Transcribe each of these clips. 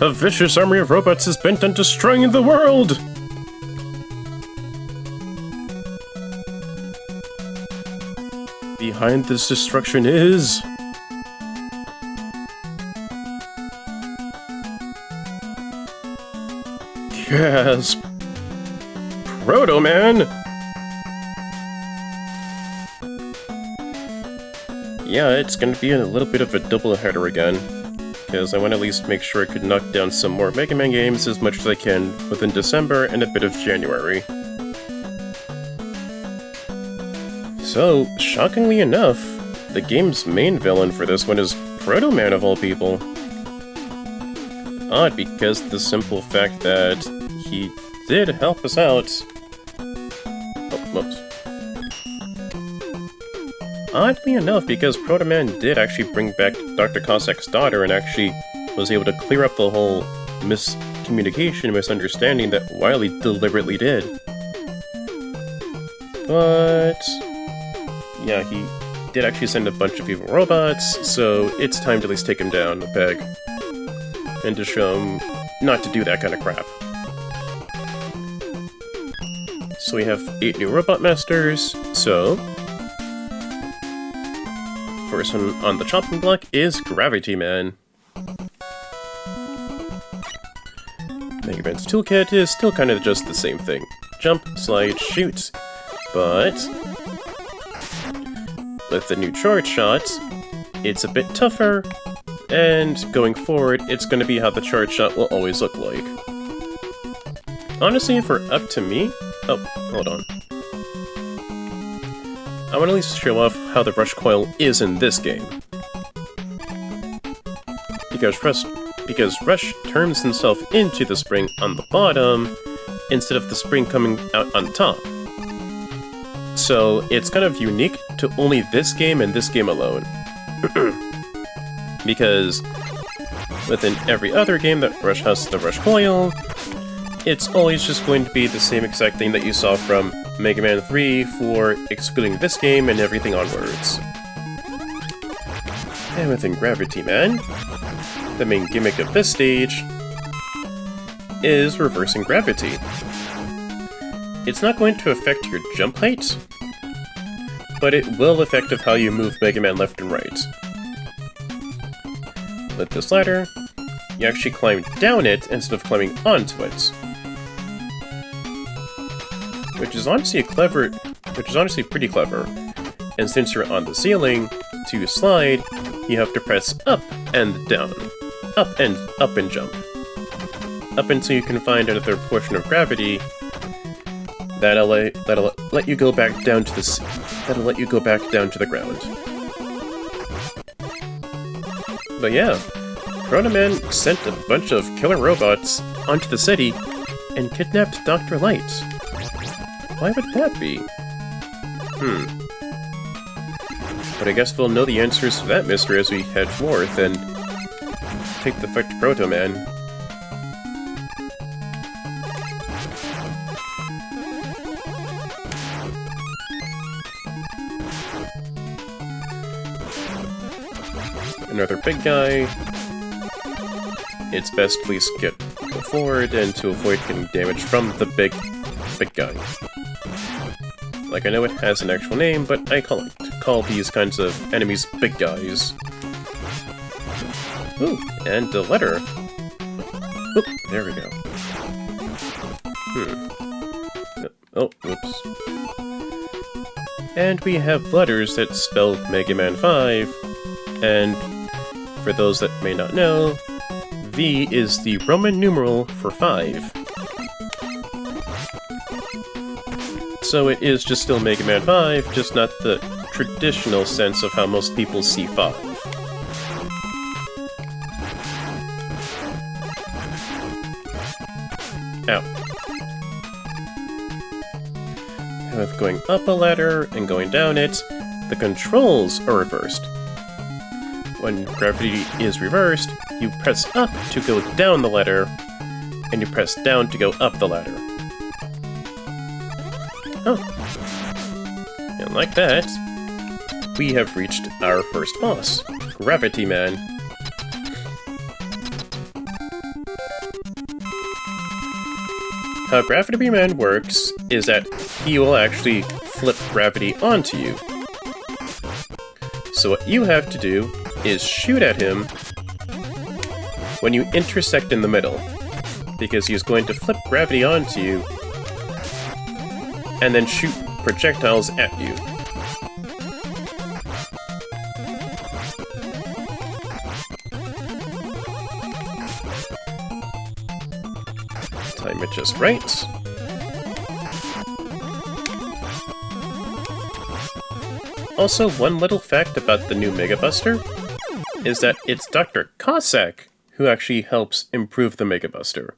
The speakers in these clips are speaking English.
A vicious army of robots is bent on destroying the world! Behind this destruction is... Gasp! Proto Man! Yeah, it's gonna be a little bit of a double-header again, because I want to at least make sure I could knock down some more Mega Man games as much as I can within December and a bit of January. So, shockingly enough, the game's main villain for this one is Proto Man of all people. Odd, because the simple fact that he did help us out... Oh, whoops. Oddly enough, because Proto Man did actually bring back Dr. Cossack's daughter and actually was able to clear up the whole miscommunication, misunderstanding that Wily deliberately did. But... yeah, he did actually send a bunch of evil robots, so it's time to at least take him down a peg. And to show him not to do that kind of crap. So we have 8 new Robot Masters, so... first one on the chopping block is Gravity Man. Mega Man's toolkit is still kind of just the same thing. Jump, slide, shoot. But... with the new charge shot, it's a bit tougher, and going forward, it's going to be how the charge shot will always look like. Honestly, if it were up to me... oh, hold on. I want to at least show off how the Rush Coil is in this game. Because Rush turns himself into the spring on the bottom, instead of the spring coming out on top. So it's kind of unique to only this game and this game alone. Because within every other game that Rush has the Rush Coil, it's always just going to be the same exact thing that you saw from Mega Man 3 for excluding this game and everything onwards. And within Gravity Man, the main gimmick of this stage is reversing gravity. It's not going to affect your jump height, but it will affect of how you move Mega Man left and right. With this ladder, you actually climb down it instead of climbing onto it. Which is honestly pretty clever. And since you're on the ceiling, to slide, you have to press up and down. Up and jump. Up until you can find another portion of gravity that'll let you go back down to the ground. But yeah, Proto Man sent a bunch of killer robots onto the city and kidnapped Dr. Light. Why would that be? But I guess we'll know the answers to that mystery as we head forth and take the fight to Proto Man. Another big guy. It's best to at least go forward and to avoid getting damage from the big guy. Like, I know it has an actual name, but I call these kinds of enemies big guys. Ooh, and a letter. Oop, there we go. Oh, whoops. And we have letters that spell Mega Man 5, and for those that may not know, V is the Roman numeral for 5. So it is just still Mega Man 5, just not the traditional sense of how most people see 5. Ow. And with going up a ladder and going down it, the controls are reversed. When gravity is reversed, you press up to go down the ladder, and you press down to go up the ladder. Oh. And like that, we have reached our first boss, Gravity Man. How Gravity Man works is that he will actually flip gravity onto you. So what you have to do is shoot at him when you intersect in the middle, because he's going to flip gravity onto you and then shoot projectiles at you. Time it just right. Also, one little fact about the new Mega Buster is that it's Dr. Cossack who actually helps improve the Mega Buster.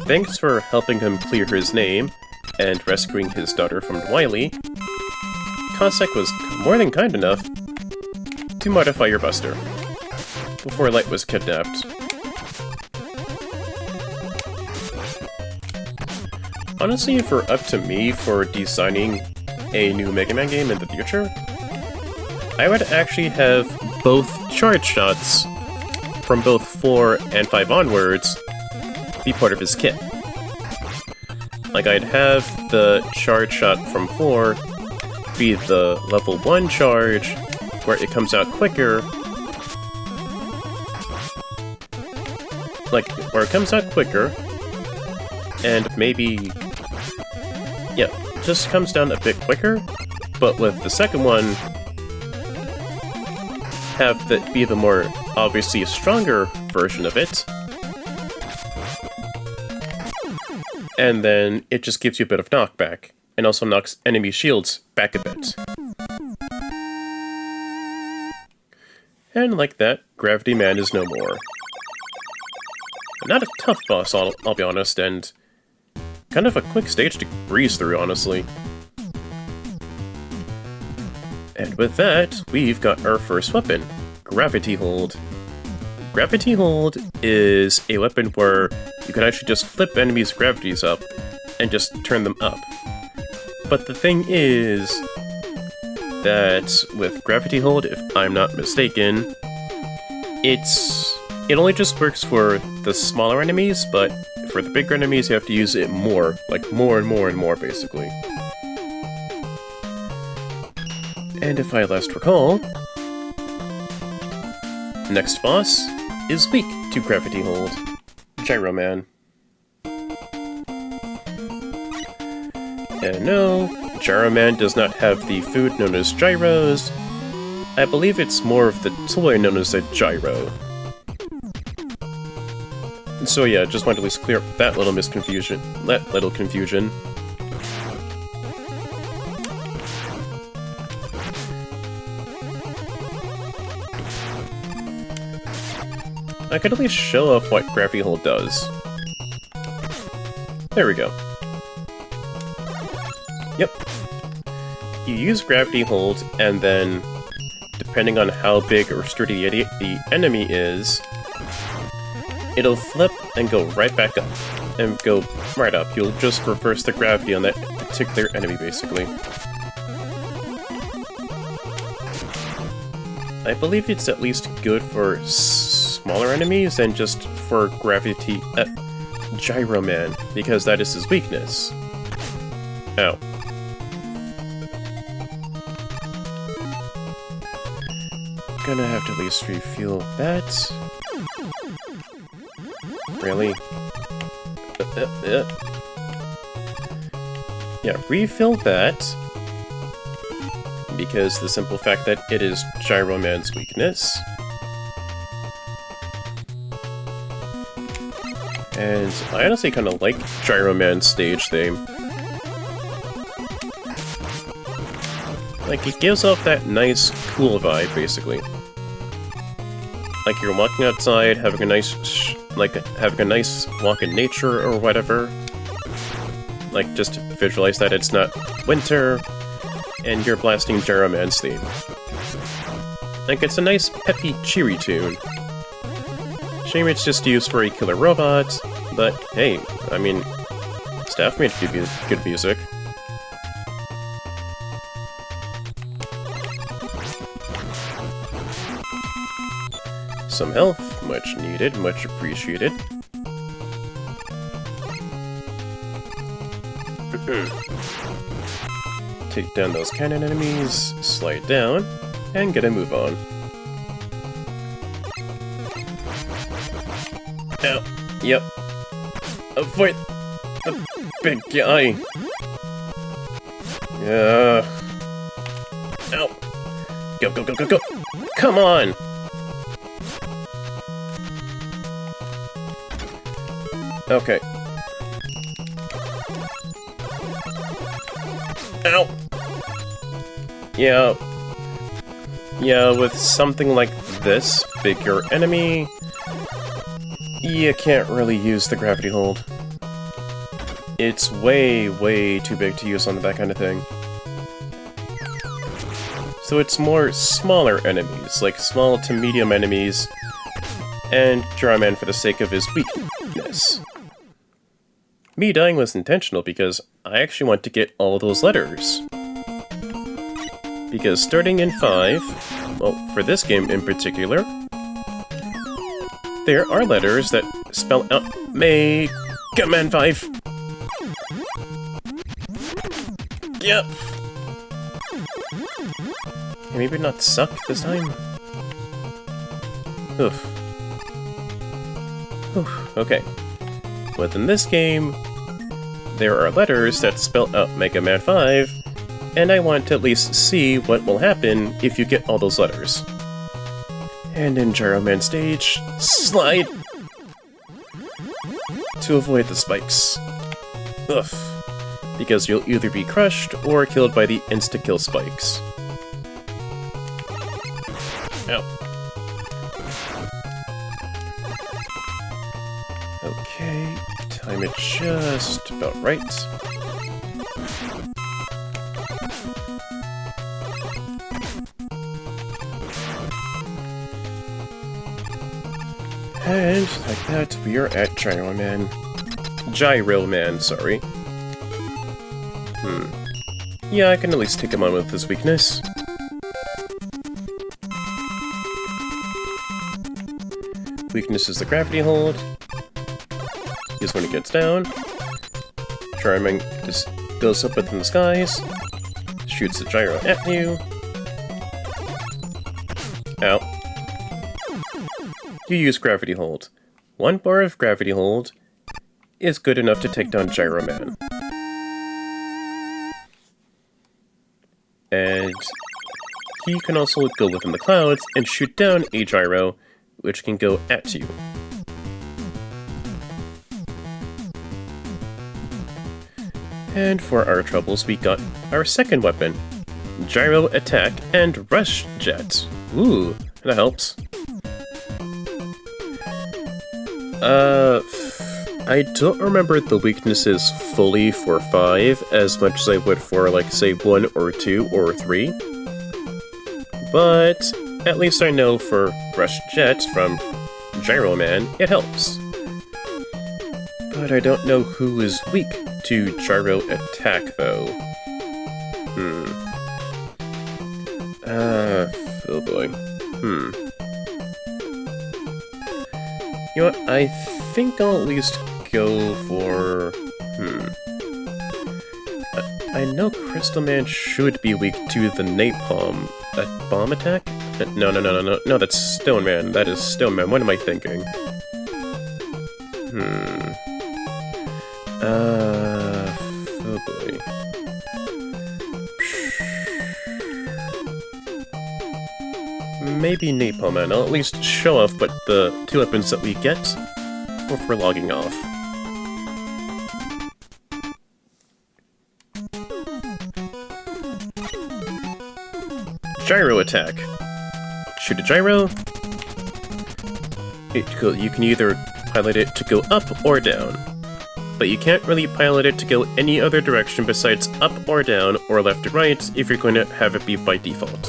Thanks for helping him clear his name and rescuing his daughter from Wily, Cossack was more than kind enough to modify your Buster before Light was kidnapped. Honestly, if it were up to me for designing a new Mega Man game in the future, I would actually have both charge shots from both 4 and 5 onwards be part of his kit. Like, I'd have the charge shot from 4 be the level 1 charge, where it comes out quicker. Where it comes out quicker, and maybe, yeah, just comes down a bit quicker, but with the second one, have that be the more obviously stronger version of it, and then it just gives you a bit of knockback, and also knocks enemy shields back a bit. And like that, Gravity Man is no more. Not a tough boss, I'll be honest, and kind of a quick stage to breeze through, honestly. And with that, we've got our first weapon, Gravity Hold. Gravity Hold is a weapon where you can actually just flip enemies' gravities up and just turn them up. But the thing is that with Gravity Hold, if I'm not mistaken, it only just works for the smaller enemies, but for the bigger enemies you have to use it more, like more and more and more, basically. And if I last recall, next boss is weak to Gravity Hold, Gyro Man. And no, Gyro Man does not have the food known as gyros. I believe it's more of the toy known as a gyro. So yeah, just wanted to at least clear up that little confusion. I could at least show off what Gravity Hold does. There we go. Yep. You use Gravity Hold, and then, depending on how big or sturdy the enemy is, it'll flip and go right back up, and go right up. You'll just reverse the gravity on that particular enemy, basically. I believe it's at least good for smaller enemies than just for Gyro Man, because that is his weakness. Ow. Gonna have to at least refuel that. Really? Yeah, refill that. Because the simple fact that it is Gyro Man's weakness. And I honestly kind of like Gyro Man's stage theme. Like, it gives off that nice, cool vibe, basically. Like you're walking outside, having a nice walk in nature or whatever. Like, just visualize that it's not winter, and you're blasting Gyro Man's theme. Like, it's a nice, peppy, cheery tune. Shame it's just used for a killer robot, but hey, I mean, Staff made good music. Some health, much needed, much appreciated. Take down those cannon enemies, slide down, and get a move on. Ow. Yep. Avoid the big guy. Ow. Go, go, go, go, go. Come on! Okay. Ow! Yeah, with something like this, bigger enemy, you can't really use the gravity hold. It's way, way too big to use on that kind of thing. So it's more smaller enemies, like small to medium enemies, and Gyro Man for the sake of his weakness. Me dying was intentional because I actually want to get all those letters. Because starting in 5, well, for this game in particular, there are letters that spell out Mega Man 5. Yep. Hey, maybe not suck this time. Oof. Oof. Okay. Within this game, there are letters that spell out Mega Man 5, and I want to at least see what will happen if you get all those letters. And in Gyro Man stage, slide! To avoid the spikes. Oof. Because you'll either be crushed or killed by the insta-kill spikes. Ow. Okay, time it just about right. And like that, we are at Gyro Man. Gyro Man, sorry. Yeah, I can at least take him on with his weakness. Weakness is the gravity hold. Is when it gets down. Gyro Man just goes up within the skies. Shoots the gyro at you. Ow. You use gravity hold. 1 bar of gravity hold is good enough to take down Gyro Man. And he can also go within the clouds and shoot down a gyro, which can go at you. And for our troubles, we got our second weapon, Gyro Attack and Rush Jet. Ooh, that helps. I don't remember the weaknesses fully for 5 as much as I would for, like, say, 1 or 2 or 3. But at least I know for Rush Jet from Gyro Man, it helps. But I don't know who is weak to Gyro Attack, though. Oh boy. You know what, I think I'll at least go for... I know Crystal Man should be weak to the Napalm. Bomb attack? No, that's Stone Man. That is Stone Man. What am I thinking? Oh boy. Maybe Napalm Man. I'll at least show off but the 2 weapons that we get before logging off. Gyro Attack. Shoot a gyro. You can either pilot it to go up or down, but you can't really pilot it to go any other direction besides up or down or left or right if you're going to have it be by default.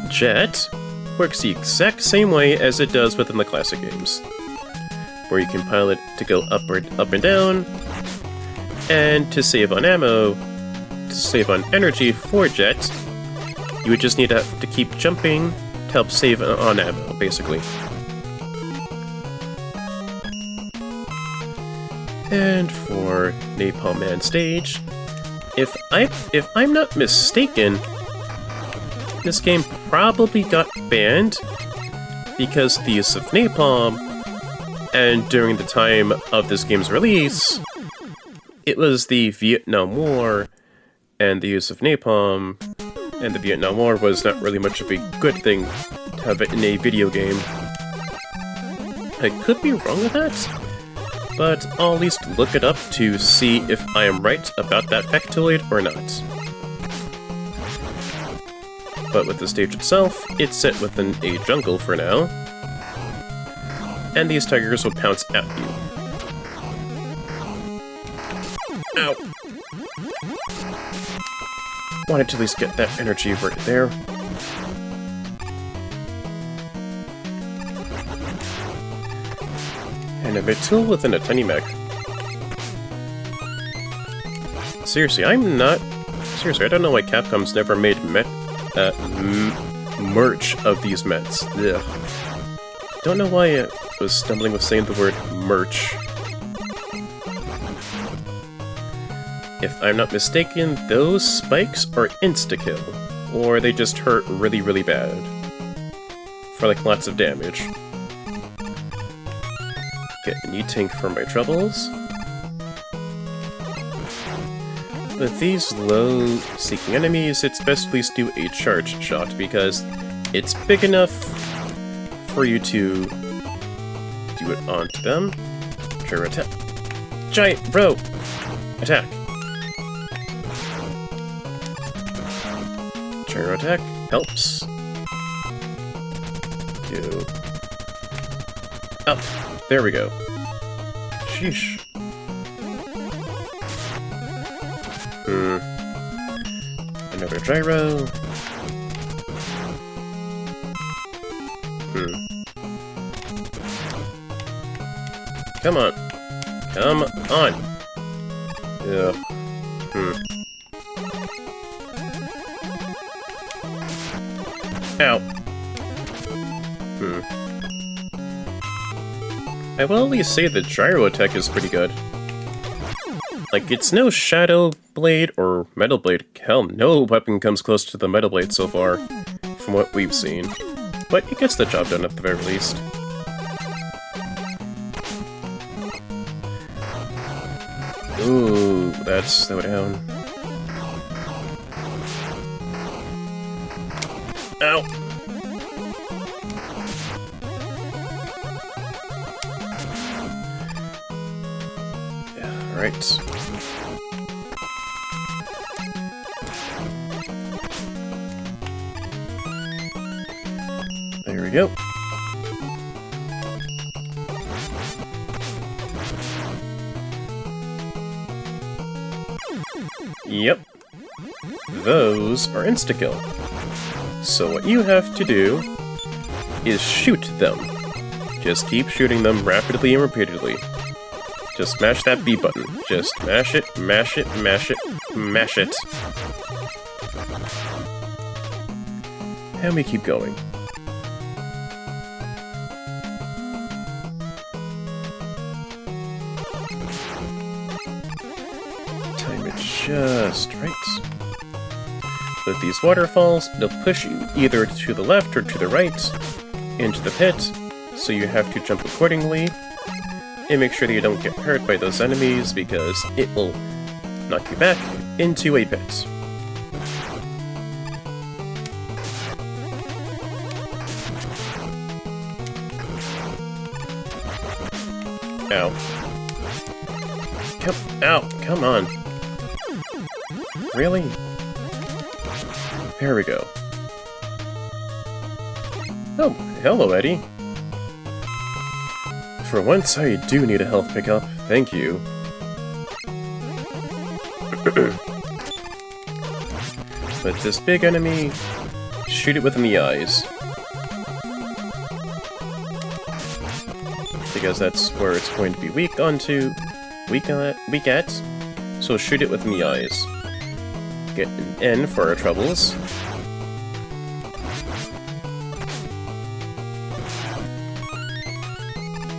Jet. works the exact same way as it does within the classic games, where you can pilot to go up and down, and to save on ammo, to save on energy for Jet, you would just need to have to keep jumping to help save on ammo, basically. And for Napalm Man stage, if I'm not mistaken, this game probably got banned because the use of napalm, and during the time of this game's release, it was the Vietnam War, and the use of napalm, and the Vietnam War was not really much of a good thing to have it in a video game. I could be wrong with that, but I'll at least look it up to see if I am right about that factoid or not. But with the stage itself, it's set within a jungle for now, and these tigers will pounce at you. Ow! Wanted to at least get that energy right there. And a Vitul within a tiny mech. Seriously, I don't know why Capcom's never made merch of these mechs. Ugh. Don't know why I was stumbling with saying the word merch. If I'm not mistaken, those spikes are insta-kill, or they just hurt really, really bad. For like lots of damage. Get a new tank for my troubles. With these low-seeking enemies, it's best to at least do a charge shot, because it's big enough for you to do it onto them. Sure, attack. Giant bro! Attack! Gyro attack helps. Go up. There we go. Sheesh. Another gyro. Come on. Come on. Ugh. Ow. I will at least say the gyro attack is pretty good. Like, it's no Shadow Blade or Metal Blade. Hell, no weapon comes close to the Metal Blade so far, from what we've seen. But it gets the job done at the very least. Ooh, that's slow down. Ow! Yeah, alright. There we go. Yep. Those are insta-kill. So what you have to do is shoot them. Just keep shooting them rapidly and repeatedly. Just mash that B button. Just mash it, mash it, mash it, mash it. And we keep going. Time it just right. With these waterfalls, they'll push you either to the left or to the right into the pit, so you have to jump accordingly, and make sure that you don't get hurt by those enemies, because it will knock you back into a pit. Ow. Ow, come on. Really? There we go. Oh, hello, Eddie. For once, I do need a health pickup. Thank you. But this big enemy, shoot it within the eyes. because that's where it's going to be weak at. So shoot it within the eyes. Get an N for our troubles.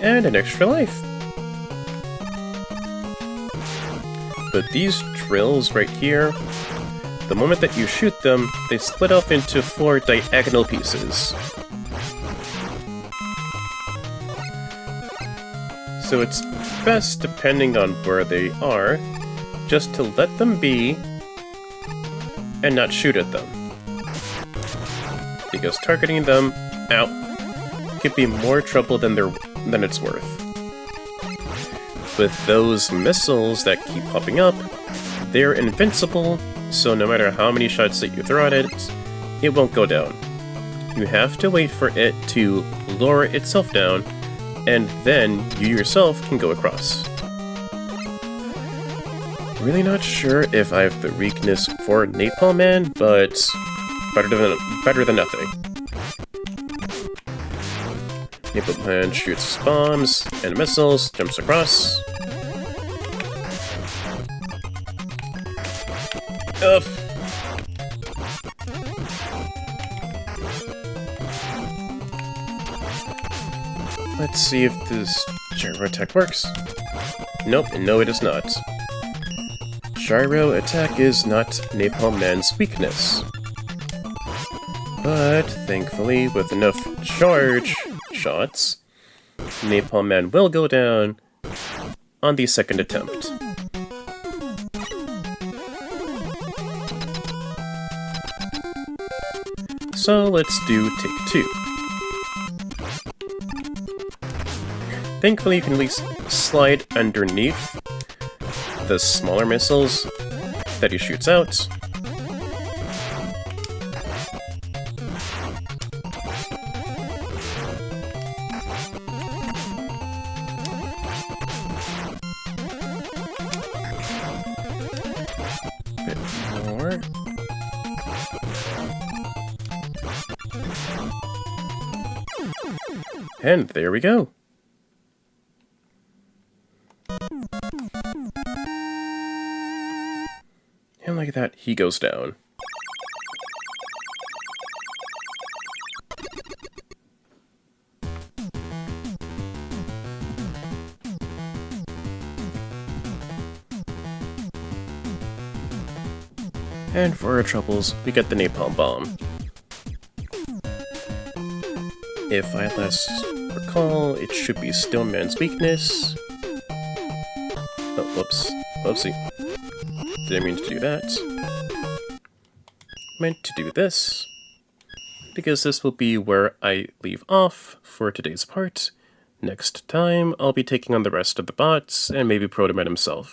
And an extra life. But these drills right here, the moment that you shoot them, they split off into 4 diagonal pieces. So it's best, depending on where they are, just to let them be and not shoot at them. Because targeting them out could be more trouble than it's worth. With those missiles that keep popping up, they're invincible, so no matter how many shots that you throw at it, it won't go down. You have to wait for it to lower itself down, and then you yourself can go across. Really not sure if I have the weakness for Napalm Man, but better than nothing. Napalm Man shoots bombs and missiles, jumps across. Ugh. Let's see if this gyro attack works. Nope, no it is not. Gyro attack is not Napalm Man's weakness. But thankfully, with enough charge shots, Napalm Man will go down on the second attempt. So let's do take 2. Thankfully, you can at least slide underneath the smaller missiles that he shoots out. Bit more. And there we go. And like that, he goes down. And for our troubles, we get the Napalm Bomb. If I last recall, it should be Stone Man's weakness. Oh, whoops. Whoopsie. Didn't mean to do that. Meant to do this. Because this will be where I leave off for today's part. Next time, I'll be taking on the rest of the bots, and maybe Protoman himself.